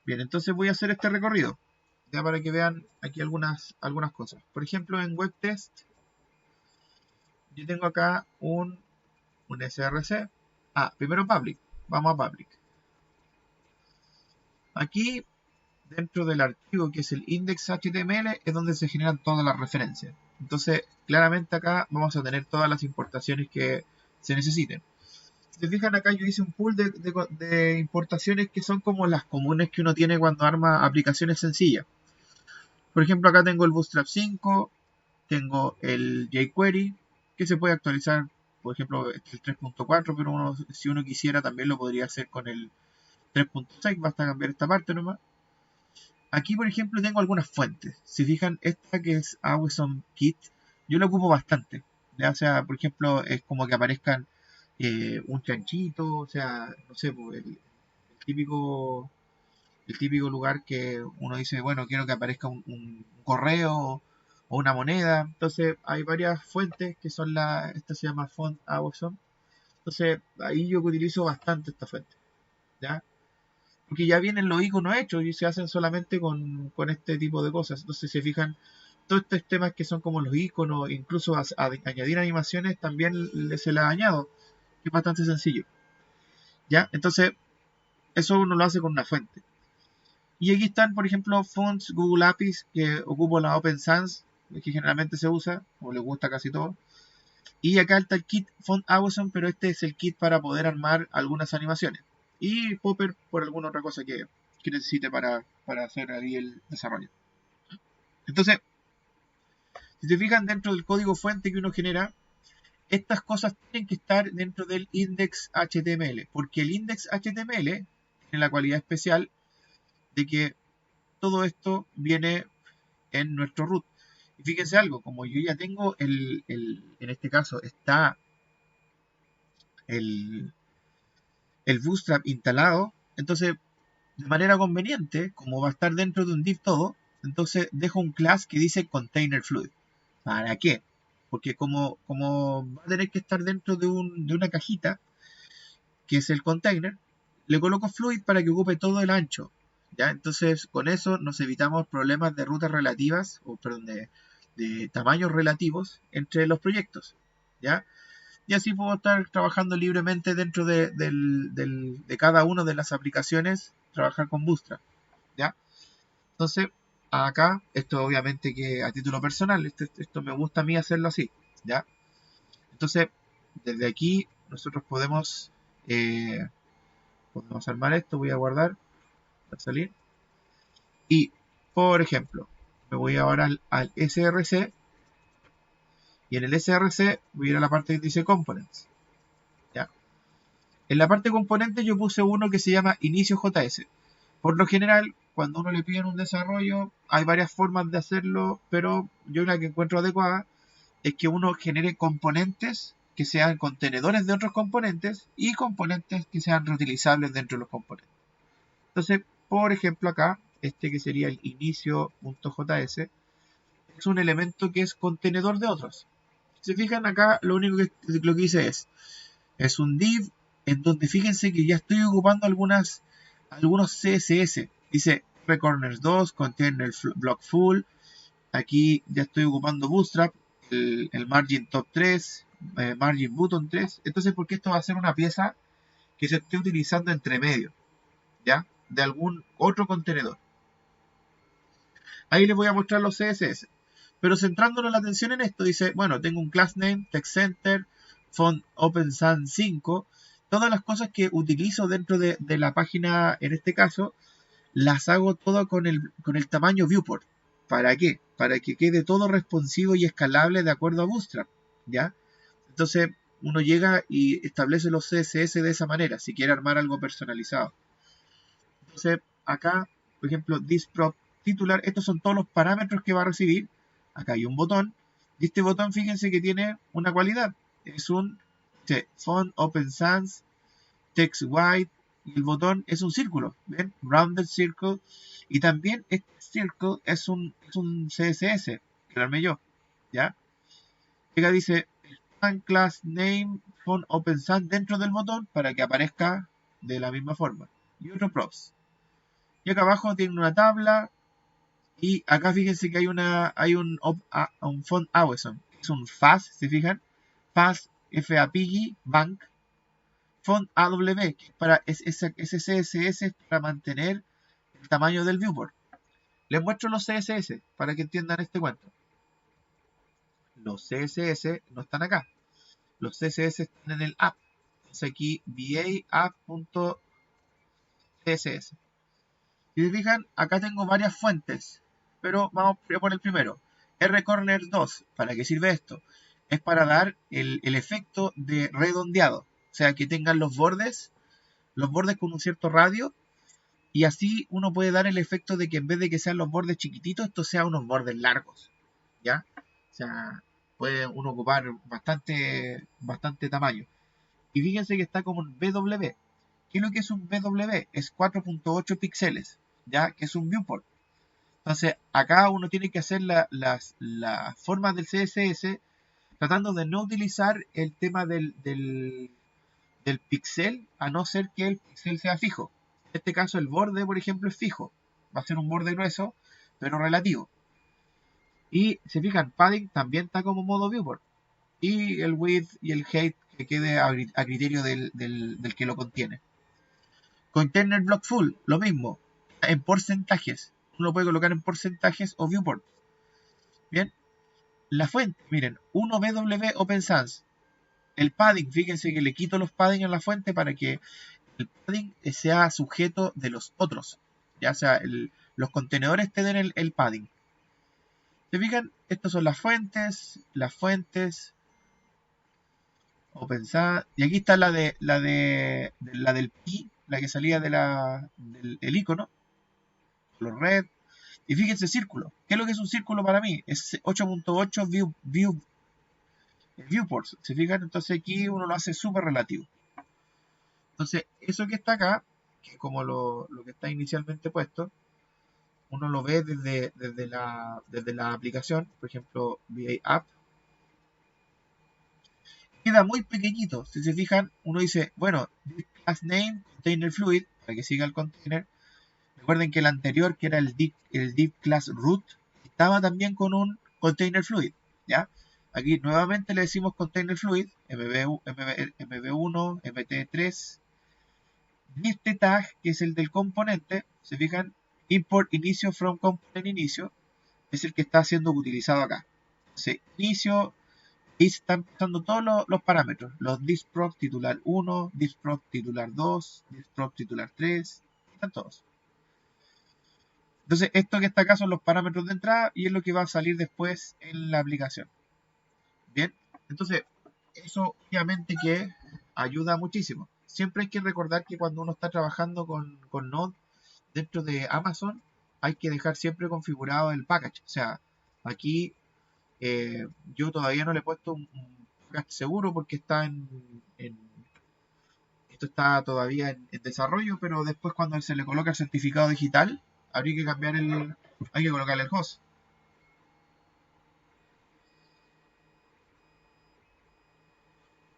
Bien, entonces voy a hacer este recorrido, ya para que vean aquí algunas cosas. Por ejemplo, en WebTest, yo tengo acá un src. Primero public. Vamos a public. Aquí, dentro del archivo que es el index.html, es donde se generan todas las referencias. Entonces, claramente acá vamos a tener todas las importaciones que se necesiten. Si se fijan acá, yo hice un pool de importaciones que son como las comunes que uno tiene cuando arma aplicaciones sencillas. Por ejemplo, acá tengo el Bootstrap 5, tengo el jQuery, que se puede actualizar, por ejemplo, el 3.4, pero si uno quisiera también lo podría hacer con el 3.6, basta cambiar esta parte nomás. Aquí, por ejemplo, tengo algunas fuentes. Si fijan, esta que es Awesome Kit, yo la ocupo bastante. ¿Ya? O sea, por ejemplo, es como que aparezcan un chanchito, o sea, no sé, pues, típico, el típico lugar que uno dice, bueno, quiero que aparezca un correo o una moneda. Entonces, hay varias fuentes que son esta se llama Font Awesome. Entonces, ahí yo utilizo bastante esta fuente. ¿Ya? Porque ya vienen los iconos hechos y se hacen solamente con este tipo de cosas. Entonces, si se fijan, todos estos temas que son como los iconos, incluso añadir animaciones, también se las añado, que es bastante sencillo. ¿Ya? Entonces, eso uno lo hace con una fuente. Y aquí están, por ejemplo, fonts Google APIs que ocupo la Open Sans, que generalmente se usa, o le gusta casi todo. Y acá está el kit Font Awesome, pero este es el kit para poder armar algunas animaciones. Y Popper por alguna otra cosa que necesite para hacer ahí el desarrollo. Entonces, si se fijan dentro del código fuente que uno genera, estas cosas tienen que estar dentro del index HTML, porque el index HTML tiene la cualidad especial de que todo esto viene en nuestro root. Y fíjense algo, como yo ya tengo en este caso está el, el Bootstrap instalado, entonces de manera conveniente, como va a estar dentro de un div todo, entonces dejo un class que dice container fluid. ¿Para qué? Porque como va a tener que estar dentro de una cajita, que es el container, le coloco fluid para que ocupe todo el ancho. ¿Ya? Entonces, con eso nos evitamos problemas de rutas relativas, o perdón, de tamaños relativos entre los proyectos. ¿Ya? Y así puedo estar trabajando libremente dentro de cada una de las aplicaciones, trabajar con Bootstrap. ¿Ya? Entonces, acá, esto obviamente que a título personal, esto me gusta a mí hacerlo así. ¿Ya? Entonces, desde aquí nosotros podemos armar esto, voy a guardar, para salir. Y, por ejemplo, me voy ahora al src y en el src voy a ir a la parte que dice components. ¿Ya? En la parte de componentes yo puse uno que se llama inicio JS. Por lo general, cuando uno le piden un desarrollo, hay varias formas de hacerlo, pero yo la que encuentro adecuada es que uno genere componentes que sean contenedores de otros componentes y componentes que sean reutilizables dentro de los componentes. Entonces, por ejemplo, acá, este que sería el inicio.js, es un elemento que es contenedor de otros. Si se fijan acá, lo que hice es un div en donde fíjense que ya estoy ocupando algunos CSS. Dice Recorners 2, Container Block Full. Aquí ya estoy ocupando Bootstrap, el Margin Top 3, Margin Button 3. Entonces, porque esto va a ser una pieza que se esté utilizando entre medio, ¿ya? De algún otro contenedor. Ahí les voy a mostrar los CSS. Pero centrándonos la atención en esto, dice, bueno, tengo un class name, text center, font Open Sans 5. Todas las cosas que utilizo dentro de la página, en este caso, las hago todo con el tamaño viewport. ¿Para qué? Para que quede todo responsivo y escalable de acuerdo a Bootstrap. ¿Ya? Entonces, uno llega y establece los CSS de esa manera, si quiere armar algo personalizado. Entonces, acá, por ejemplo, thisprop titular, estos son todos los parámetros que va a recibir. Acá hay un botón. Y este botón, fíjense que tiene una cualidad. Es un font open sans, text white, y el botón es un círculo. ¿Ven? Rounded circle. Y también este circle es un CSS que lo armé yo. ¿Ya? Acá dice class name font open sans dentro del botón para que aparezca de la misma forma. Y otro props. Y acá abajo tienen una tabla. Y acá fíjense que hay un font Awesome. Es un FAS, ¿se fijan? FAS FAPG Bank. Font AW, que es para SCSS para mantener el tamaño del viewport. Les muestro los CSS para que entiendan este cuento. Los CSS no están acá. Los CSS están en el app. Entonces aquí va.app.css. Si se fijan, acá tengo varias fuentes, pero vamos por el primero. RCorner 2, ¿para qué sirve esto? Es para dar el efecto de redondeado, o sea, que tengan los bordes con un cierto radio, y así uno puede dar el efecto de que en vez de que sean los bordes chiquititos, estos sean unos bordes largos, ¿ya? O sea, puede uno ocupar bastante tamaño. Y fíjense que está como un BW. ¿Qué es lo que es un BW? Es 4.8 píxeles, ¿ya? Que es un viewport. Entonces, acá uno tiene que hacer las formas del CSS tratando de no utilizar el tema del píxel, a no ser que el píxel sea fijo. En este caso, el borde, por ejemplo, es fijo. Va a ser un borde grueso, pero relativo. Y se fijan, padding también está como modo viewport. Y el width y el height que quede a criterio del que lo contiene. Container block full, lo mismo, en porcentajes. Uno lo puede colocar en porcentajes o viewport. Bien, la fuente, miren, 1BW Open Sans. El padding, fíjense que le quito los padding a la fuente para que el padding sea sujeto de los otros. Ya sea, los contenedores te den el padding. ¿Se fijan? Estas son las fuentes, Open Sans. Y aquí está la del pi, la que salía del icono, los red. Y fíjense, círculo. ¿Qué es lo que es un círculo para mí? Es 8.8 viewports. ¿Se fijan? Entonces aquí uno lo hace súper relativo. Entonces, eso que está acá, que es como lo que está inicialmente puesto, uno lo ve desde la aplicación, por ejemplo, VA App, queda muy pequeñito. Si se fijan, uno dice, bueno, class name, container fluid, para que siga el container. Recuerden que el anterior, que era el div class root, estaba también con un container fluid, ¿ya? Aquí nuevamente le decimos container fluid, mb1, mt3, y este tag, que es el del componente, se fijan, import inicio from component inicio, es el que está siendo utilizado acá. Entonces, inicio, y están pasando todos los parámetros, los disprop titular 1, disprop titular 2, disprop titular 3, están todos. Entonces, esto que está acá son los parámetros de entrada y es lo que va a salir después en la aplicación. Bien, entonces, eso obviamente que ayuda muchísimo. Siempre hay que recordar que cuando uno está trabajando con Node dentro de Amazon, hay que dejar siempre configurado el package. O sea, aquí yo todavía no le he puesto un package seguro porque esto está todavía en desarrollo, pero después cuando se le coloca el certificado digital, habría que cambiar hay que colocarle el host.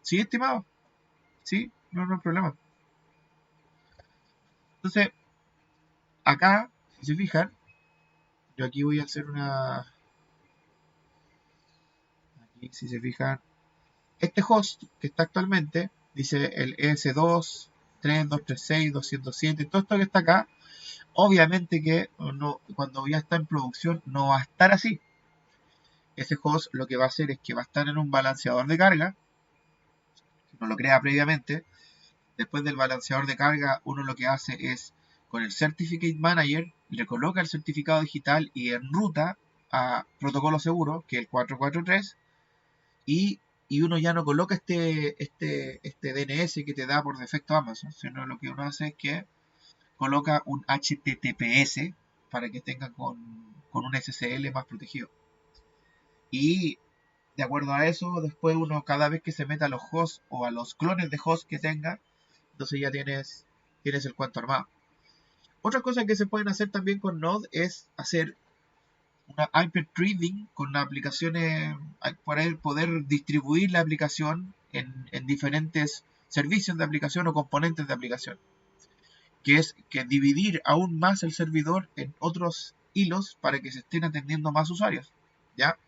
Sí, estimado, sí, no hay problema. Entonces, acá, si se fijan, yo aquí voy a hacer aquí si se fijan, este host que está actualmente, dice el ES2, 3236, 207, todo esto que está acá, obviamente que no, cuando ya está en producción no va a estar así. Ese host lo que va a hacer es que va a estar en un balanceador de carga, si no lo crea previamente. Después del balanceador de carga, uno lo que hace es, con el Certificate Manager, le coloca el certificado digital y enruta a protocolo seguro, que es el 443, y uno ya no coloca este DNS que te da por defecto Amazon, sino lo que uno hace es que coloca un HTTPS para que tenga con un SSL más protegido. Y de acuerdo a eso, después uno cada vez que se meta a los hosts o a los clones de hosts que tenga, entonces ya tienes el cuento armado. Otra cosa que se pueden hacer también con Node es hacer una hyperthreading con aplicaciones, poder distribuir la aplicación en diferentes servicios de aplicación o componentes de aplicación. que es que dividir aún más el servidor en otros hilos para que se estén atendiendo más usuarios, ¿ya?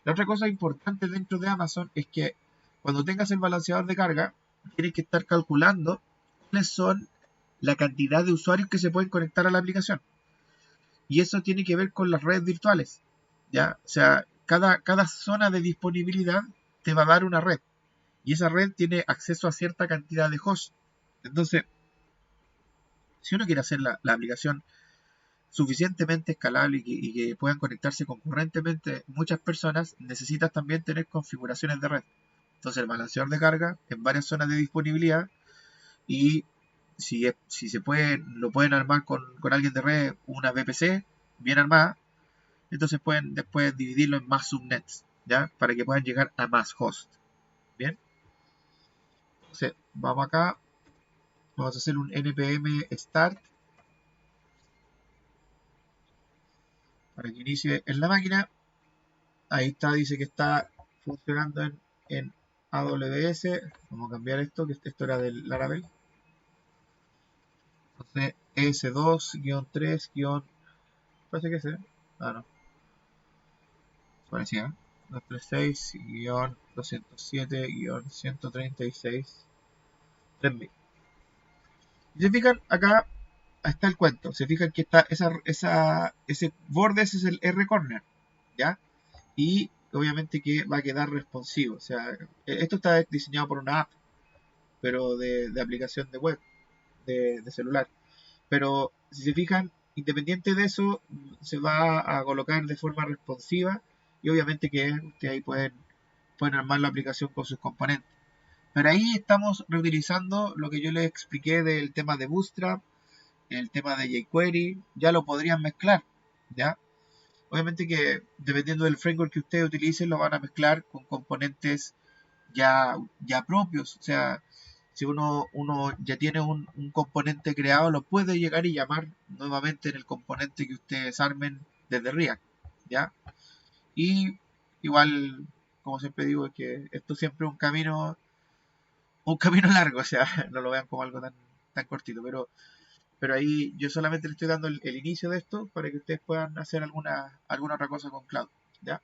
La otra cosa importante dentro de Amazon es que cuando tengas el balanceador de carga, tienes que estar calculando cuáles son la cantidad de usuarios que se pueden conectar a la aplicación. Y eso tiene que ver con las redes virtuales, ¿ya? O sea, cada zona de disponibilidad te va a dar una red. Y esa red tiene acceso a cierta cantidad de hosts. Entonces, si uno quiere hacer la aplicación suficientemente escalable y que puedan conectarse concurrentemente muchas personas, necesitas también tener configuraciones de red. Entonces el balanceador de carga en varias zonas de disponibilidad y si se puede, lo pueden armar con alguien de red, una VPC bien armada, entonces pueden después dividirlo en más subnets, ¿ya? Para que puedan llegar a más hosts. Bien, entonces vamos acá, vamos a hacer un npm start para que inicie en la máquina. Ahí está, dice que está funcionando en AWS. Vamos a cambiar esto, que esto era del Laravel. Entonces, ES2-3- parece que es, ah, no, parecía. 236-207-136 3000. Si se fijan, acá está el cuento. Se fijan que está ese borde, ese es el R-corner, ¿ya? Y obviamente que va a quedar responsivo. O sea, esto está diseñado por una app, pero de aplicación de web, de celular. Pero si se fijan, independiente de eso, se va a colocar de forma responsiva y obviamente que ustedes ahí pueden armar la aplicación con sus componentes. Pero ahí estamos reutilizando lo que yo les expliqué del tema de Bootstrap, el tema de jQuery, ya lo podrían mezclar, ¿ya? Obviamente que dependiendo del framework que ustedes utilicen, lo van a mezclar con componentes ya propios. O sea, si uno ya tiene un componente creado, lo puede llegar y llamar nuevamente en el componente que ustedes armen desde React, ¿ya? Y igual, como siempre digo, es que esto siempre es un camino largo, o sea, no lo vean como algo tan cortito, pero ahí yo solamente le estoy dando el inicio de esto para que ustedes puedan hacer alguna otra cosa con Cloud, ¿ya?